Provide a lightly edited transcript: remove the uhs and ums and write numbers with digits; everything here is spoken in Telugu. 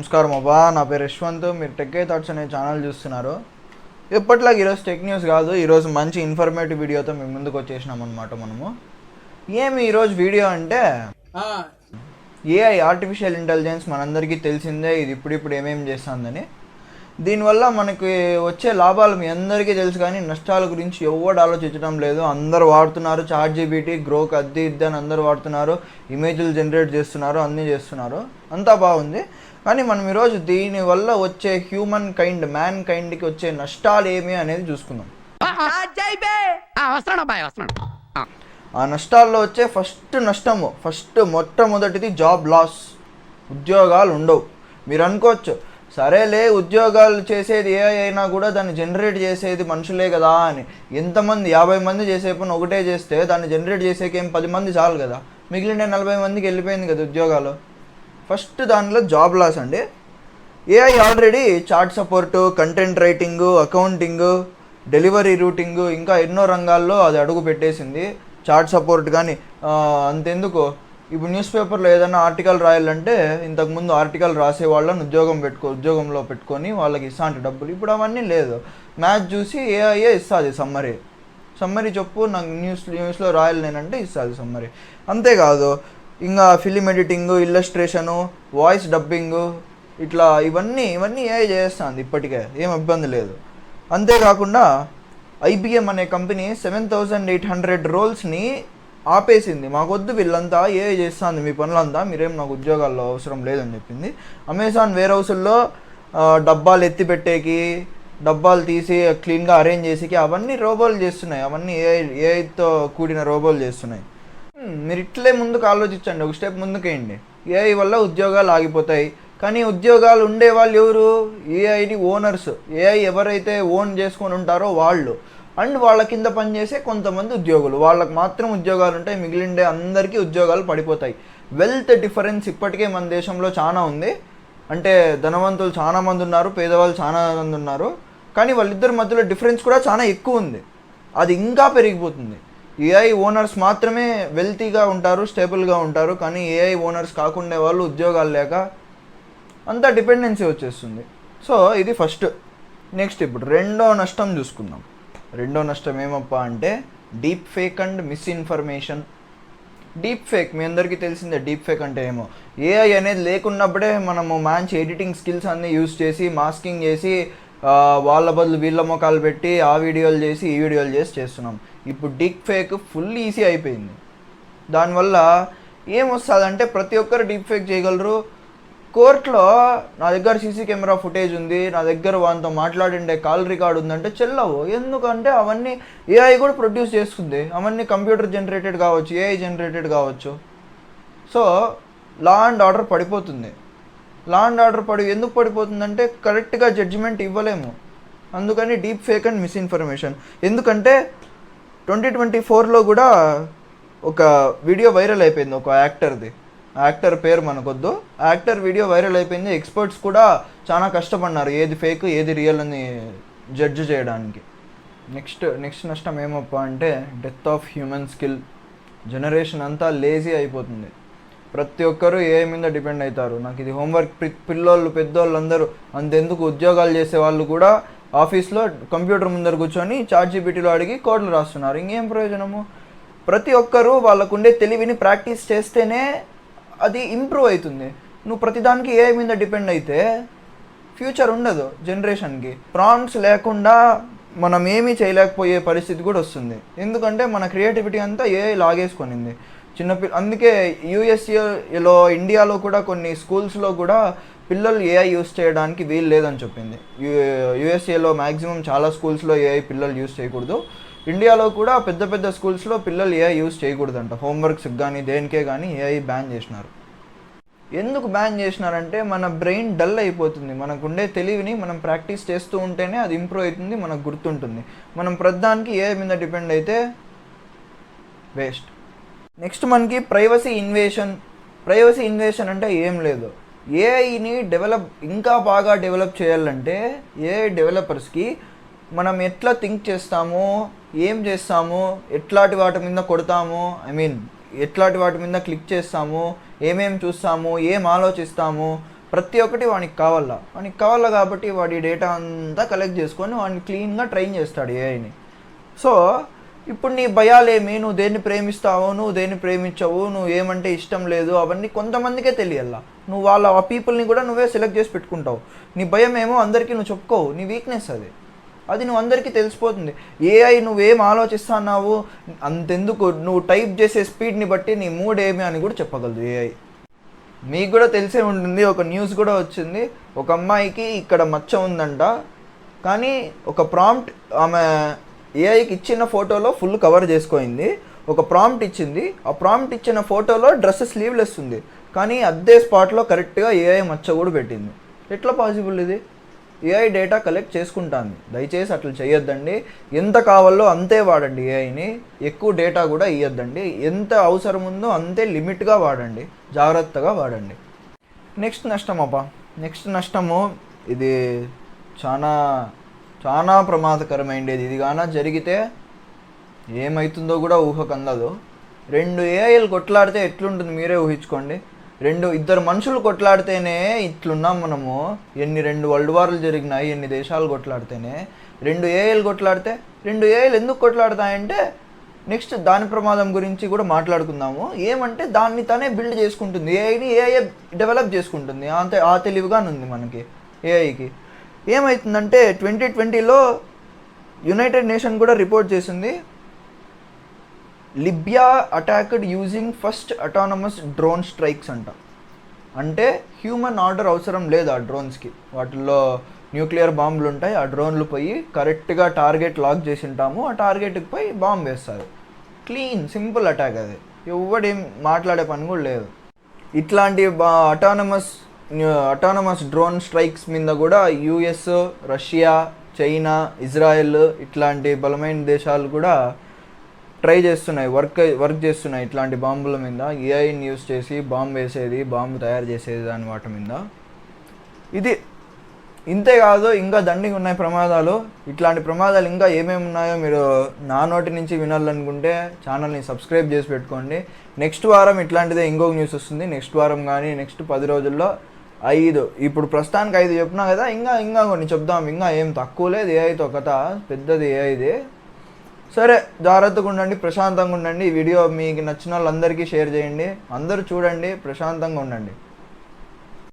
నమస్కారం అబ్బా, నా పేరు యశ్వంత్. మీరు టెక్ థాట్స్ అనే ఛానల్ చూస్తున్నారు. ఎప్పటిలాగా ఈరోజు టెక్ న్యూస్ కాదు, ఈరోజు మంచి ఇన్ఫర్మేటివ్ వీడియోతో మేము ముందుకు వచ్చేసినాం అనమాట. ఏమి ఈరోజు వీడియో అంటే ఏఐ ఆర్టిఫిషియల్ ఇంటెలిజెన్స్ మనందరికీ తెలిసిందే. ఇది ఇప్పుడిప్పుడు ఏమేమి చేస్తుందని. దీనివల్ల మనకి వచ్చే లాభాలు మీ అందరికీ తెలుసు, కానీ నష్టాల గురించి ఎవరు ఆలోచించడం లేదు. అందరూ వాడుతున్నారు, చాట్‌జీపీటీ, గ్రోక్, అది ఇది అని అందరూ వాడుతున్నారు, ఇమేజ్లు జనరేట్ చేస్తున్నారు, అన్నీ చేస్తున్నారు, అంతా బాగుంది. కానీ మనం ఈరోజు దీనివల్ల వచ్చే హ్యూమన్ కైండ్, మ్యాన్ కైండ్కి వచ్చే నష్టాలు ఏమి అనేది చూసుకుందాం. ఆ నష్టాల్లో వచ్చే మొట్టమొదటిది జాబ్ లాస్. ఉద్యోగాలు ఉండవు. మీరు అనుకోవచ్చు, సరేలే ఉద్యోగాలు చేసేది ఏఐ అయినా కూడా దాన్ని జనరేట్ చేసేది మనుషులే కదా అని. ఎంతమంది 50 మంది చేసే పని ఒకటే చేస్తే దాన్ని జనరేట్ చేసేకేం 10 మంది చాలు కదా, మిగిలిన 40 మందికి వెళ్ళిపోయింది కదా ఉద్యోగాలు. ఫస్ట్ దానిలో జాబ్ లాస్ అండి. AI already chat support, content writing, accounting, delivery routing, ఇంకా ఎన్నో రంగాల్లో అది అడుగు పెట్టేసింది. చాట్ సపోర్ట్ కానీ అంతెందుకు, ఇప్పుడు న్యూస్ పేపర్లో ఏదైనా ఆర్టికల్ రాయాలంటే ఇంతకుముందు ఆర్టికల్ రాసే వాళ్ళని ఉద్యోగంలో పెట్టుకొని వాళ్ళకి ఇస్తాంటి డబ్బులు. ఇప్పుడు అవన్నీ లేదు. మ్యాచ్ చూసి ఏఐఏ ఇస్తుంది సమ్మరీ చెప్పు, నాకు న్యూస్లో రాయాలి నేనంటే ఇస్తుంది సమ్మరీ. అంతేకాదు, ఇంకా ఫిలిం ఎడిటింగు, ఇల్లస్ట్రేషను, వాయిస్ డబ్బింగు, ఇట్లా ఇవన్నీ ఏఐ చేస్తుంది ఇప్పటికే, ఏం ఇబ్బంది లేదు. అంతేకాకుండా ఐబిఎం అనే కంపెనీ 7,800 రోల్స్ని ఆపేసింది. మాకొద్దు, వీళ్ళంతా ఏఐ చేస్తుంది మీ పనులంతా, మీరేం నాకు ఉద్యోగాల్లో అవసరం లేదని చెప్పింది. అమెజాన్ వేర్ హౌసుల్లో డబ్బాలు ఎత్తి పెట్టేకి, డబ్బాలు తీసి క్లీన్గా అరేంజ్ చేసేకి అవన్నీ రోబోలు చేస్తున్నాయి. అవన్నీ ఏఐతో కూడిన రోబోలు చేస్తున్నాయి. మీరు ఇట్లే ముందుకు ఆలోచించండి, ఒక స్టెప్ ముందుకేయండి. ఏఐ వల్ల ఉద్యోగాలు ఆగిపోతాయి. కానీ ఉద్యోగాలు ఉండేవాళ్ళు ఎవరు? ఏఐని ఓనర్స్. ఏఐ ఎవరైతే ఓన్ చేసుకొని ఉంటారో వాళ్ళు, అండ్ వాళ్ళ కింద పనిచేసే కొంతమంది ఉద్యోగులు, వాళ్ళకి మాత్రం ఉద్యోగాలు ఉంటాయి. మిగిలిండే అందరికీ ఉద్యోగాలు పడిపోతాయి. వెల్త్ డిఫరెన్స్ ఇప్పటికే మన దేశంలో చాలా ఉంది. అంటే ధనవంతులు చాలా మంది ఉన్నారు, పేదవాళ్ళు చాలా మంది ఉన్నారు. కానీ వాళ్ళిద్దరి మధ్యలో డిఫరెన్స్ కూడా చాలా ఎక్కువ ఉంది. అది ఇంకా పెరిగిపోతుంది. ఏఐ ఓనర్స్ మాత్రమే వెల్తీగా ఉంటారు, స్టేబుల్గా ఉంటారు. కానీ ఏఐ ఓనర్స్ కాకుండా వాళ్ళు ఉద్యోగాలు లేక అంతా డిపెండెన్సీ వచ్చేస్తుంది. సో ఇది ఫస్ట్. నెక్స్ట్ ఇప్పుడు రెండో నష్టం చూసుకుందాం. రెండో నష్టం ఏమప్పా అంటే deep fake and misinformation. Deep fake మీ అందరికీ తెలిసిందే. డీప్ ఫేక్ అంటే ఏమో, ఏఐ అనేది లేకున్నప్పుడే మనము మంచి ఎడిటింగ్ స్కిల్స్ అన్నీ యూజ్ చేసి, మాస్కింగ్ చేసి, వాళ్ళ బదులు వీళ్ళ మొఖాలు పెట్టి ఆ వీడియోలు చేసి ఈ వీడియోలు చేస్తున్నాం. ఇప్పుడు డీప్ ఫేక్ ఫుల్ ఈజీ అయిపోయింది. దానివల్ల ఏమొస్తుందంటే ప్రతి ఒక్కరు డీప్ ఫేక్ చేయగలరు. కోర్టులో నా దగ్గర సీసీ కెమెరా ఫుటేజ్ ఉంది, నా దగ్గర వాళ్ళతో మాట్లాడిండే కాల్ రికార్డ్ ఉందంటే చెల్లవు. ఎందుకంటే అవన్నీ ఏఐ కూడా ప్రొడ్యూస్ చేస్తుంది. అవన్నీ కంప్యూటర్ జనరేటెడ్ కావచ్చు, ఏఐ జనరేటెడ్ కావచ్చు. సో లా అండ్ ఆర్డర్ పడిపోతుంది. ఎందుకు పడిపోతుందంటే కరెక్ట్గా జడ్జిమెంట్ ఇవ్వలేము. అందుకని డీప్ ఫేక్ అండ్ మిస్ఇన్ఫర్మేషన్. ఎందుకంటే 2024లో కూడా ఒక వీడియో వైరల్ అయిపోయింది, ఒక యాక్టర్ పేరు మనకొద్దు. యాక్టర్ వీడియో వైరల్ అయిపోయింది. ఎక్స్పర్ట్స్ కూడా చాలా కష్టపడినారు ఏది ఫేక్ ఏది రియల్ అని జడ్జ్ చేయడానికి. నెక్స్ట్ నష్టం ఏమప్పా అంటే death of human skill. Generation అంతా లేజీ అయిపోతుంది. ప్రతి ఒక్కరూ ఏఐ మీద డిపెండ్ అవుతారు. నాకు ఇది హోంవర్క్, పిల్లోళ్ళు పెద్దోళ్ళు అందరూ అంతెందుకు ఉద్యోగాలు చేసే వాళ్ళు కూడా ఆఫీస్లో కంప్యూటర్ ముందర కూర్చొని చాట్‌జీపీటీలో అడిగి కోడ్లు రాస్తున్నారు. ఇంకేం ప్రయోజనము? ప్రతి ఒక్కరూ వాళ్ళకుండే తెలివిని ప్రాక్టీస్ చేస్తేనే అది ఇంప్రూవ్ అవుతుంది. నువ్వు ప్రతిదానికి ఏఐ మీద డిపెండ్ అయితే ఫ్యూచర్ ఉండదు జనరేషన్కి. ప్రాంప్ట్స్ లేకుండా మనం ఏమీ చేయలేకపోయే పరిస్థితి కూడా వస్తుంది. ఎందుకంటే మన క్రియేటివిటీ అంతా ఏఐ లాగేసుకొనింది. అందుకే యూఎస్ఏలో, ఇండియాలో కూడా కొన్ని స్కూల్స్లో కూడా పిల్లలు ఏఐ యూస్ చేయడానికి వీలు లేదని చెప్పింది. యూఎస్ఏలో మ్యాక్సిమం చాలా స్కూల్స్లో ఏఐ పిల్లలు యూస్ చేయకూడదు. ఇండియాలో కూడా పెద్ద స్కూల్స్లో పిల్లలు ఏఐ యూస్ చేయకూడదంట. హోంవర్క్స్కి కానీ దేనికే కానీ ఏఐ బ్యాన్ చేసినారు. ఎందుకు బ్యాన్ చేసినారంటే మన బ్రెయిన్ డల్ అయిపోతుంది. మనకుండే తెలివిని మనం ప్రాక్టీస్ చేస్తూ ఉంటేనే అది ఇంప్రూవ్ అవుతుంది, మనకు గుర్తుంటుంది. మనం ప్రతిదానికి ఏఐ మీద డిపెండ్ అయితే వేస్ట్. నెక్స్ట్ మనకి ప్రైవసీ ఇన్వేషన్ అంటే ఏం లేదు. ఏఐని ఇంకా బాగా డెవలప్ చేయాలంటే ఏఐ డెవలపర్స్కి మనం ఎట్లా థింక్ చేస్తాము, ఏం చేస్తాము, ఎట్లాంటి వాటి మీద కొడతాము, ఎట్లాంటి వాటి మీద క్లిక్ చేస్తాము, ఏమేమి చూస్తాము, ఏం ఆలోచిస్తాము, ప్రతి ఒక్కటి వానికి కావాలా కాబట్టి వాడి డేటా అంతా కలెక్ట్ చేసుకొని వాడిని క్లీన్గా ట్రైన్ చేస్తాడు ఏఐని. సో ఇప్పుడు నీ భయాలేమి, నువ్వు దేన్ని ప్రేమిస్తావు, నువ్వు దేన్ని ప్రేమించవు, నువ్వు ఏమంటే ఇష్టం లేదు, అవన్నీ కొంతమందికే తెలియాల. నువ్వు ఆ పీపుల్ని కూడా నువ్వే సెలెక్ట్ చేసి పెట్టుకుంటావు. నీ భయం ఏమో అందరికీ నువ్వు చెప్పుకోవు, నీ వీక్నెస్ అది నువ్వు అందరికీ తెలిసిపోతుంది. ఏఐ నువ్వేం ఆలోచిస్తున్నావు అంతెందుకు, నువ్వు టైప్ చేసే స్పీడ్ని బట్టి నీ మూడ్ ఏమి అని కూడా చెప్పగలదు ఏఐ. మీకు కూడా తెలిసే ఉంటుంది, ఒక న్యూస్ కూడా వచ్చింది, ఒక అమ్మాయికి ఇక్కడ మచ్చ ఉందంట, కానీ ఒక ప్రాంప్ట్ ఆమె ఏఐకి ఇచ్చిన ఫోటోలో ఫుల్ కవర్ చేసుకోయింది. ఒక ప్రాంప్ట్ ఇచ్చింది, ఆ ప్రాంప్ట్ ఇచ్చిన ఫోటోలో డ్రెస్ స్లీవ్లెస్ ఉంది, కానీ అదే స్పాట్లో కరెక్ట్గా ఏఐ మచ్చ కూడా పెట్టింది. ఎట్లా పాసిబుల్ ఇది? ఏఐ డేటా కలెక్ట్ చేసుకుంటాను. దయచేసి అట్లా చేయొద్దండి. ఎంత కావాలో అంతే వాడండి ఏఐని, ఎక్కువ డేటా కూడా ఇవ్వద్దండి. ఎంత అవసరం ఉందో అంతే లిమిట్గా వాడండి, జాగ్రత్తగా వాడండి. నెక్స్ట్ నష్టము ఇది చాలా ప్రమాదకరమైనది. ఇది గాన జరిగితే ఏమవుతుందో కూడా ఊహకు అందదు. 2 ఏఐలు కొట్లాడితే ఎట్లుంటుంది మీరే ఊహించుకోండి. ఇద్దరు మనుషులు కొట్లాడితేనే ఇట్లున్నాం మనము. 2 వరల్డ్ వార్లు జరిగినాయి, ఎన్ని దేశాలు కొట్లాడితేనే. 2 ఏఐలు కొట్లాడితే 2 ఏఐలు ఎందుకు కొట్లాడతాయంటే నెక్స్ట్ దాని ప్రమాదం గురించి కూడా మాట్లాడుకుందాము. ఏమంటే దాన్ని తనే బిల్డ్ చేసుకుంటుంది, ఏఐని ఏఐ డెవలప్ చేసుకుంటుంది. అంతే ఆ తెలివిగానుంది మనకి ఏఐకి. ఏమవుతుందంటే 2020లో యునైటెడ్ నేషన్ కూడా రిపోర్ట్ చేసింది, Libya attacked using first autonomous drone strikes అంట. అంటే హ్యూమన్ ఆర్డర్ అవసరం లేదు ఆ డ్రోన్స్కి, వాటిల్లో న్యూక్లియర్ బాంబులు ఉంటాయి, ఆ డ్రోన్లు పోయి కరెక్ట్గా టార్గెట్ లాక్ చేసి ఉంటాము, ఆ టార్గెట్కి పోయి బాంబు వేస్తారు. క్లీన్ సింపుల్ అటాక్, అది ఎవడేం మాట్లాడే పని కూడా లేదు. ఇట్లాంటి అటానమస్ డ్రోన్ స్ట్రైక్స్ మీద కూడా యుఎస్, రష్యా, చైనా, ఇజ్రాయెల్ ఇట్లాంటి బలమైన దేశాలు కూడా ట్రై చేస్తున్నాయి, వర్క్ చేస్తున్నాయి ఇట్లాంటి బాంబుల మీద. ఏఐని యూస్ చేసి బాంబు వేసేది, బాంబు తయారు చేసేది దాని వాటి మీద. ఇది ఇంతే కాదు, ఇంకా దండిగా ఉన్నాయి ప్రమాదాలు. ఇట్లాంటి ప్రమాదాలు ఇంకా ఏమేమి ఉన్నాయో మీరు నా నోటి నుంచి వినాలనుకుంటే ఛానల్ని సబ్స్క్రైబ్ చేసి పెట్టుకోండి. నెక్స్ట్ వారం ఇట్లాంటిదే ఇంకొక న్యూస్ వస్తుంది. నెక్స్ట్ వారం కానీ నెక్స్ట్ 10 రోజుల్లో 5, ఇప్పుడు ప్రస్తుతానికి 5 చెప్పినా కదా, ఇంకా కొన్ని చెప్దాం. ఇంకా ఏం తక్కువ లేదు ఏఐతో కథ, పెద్దది ఏఐది. సరే, జాగ్రత్తగా ఉండండి, ప్రశాంతంగా ఉండండి. ఈ వీడియో మీకు నచ్చిన వాళ్ళందరికీ షేర్ చేయండి, అందరూ చూడండి, ప్రశాంతంగా ఉండండి.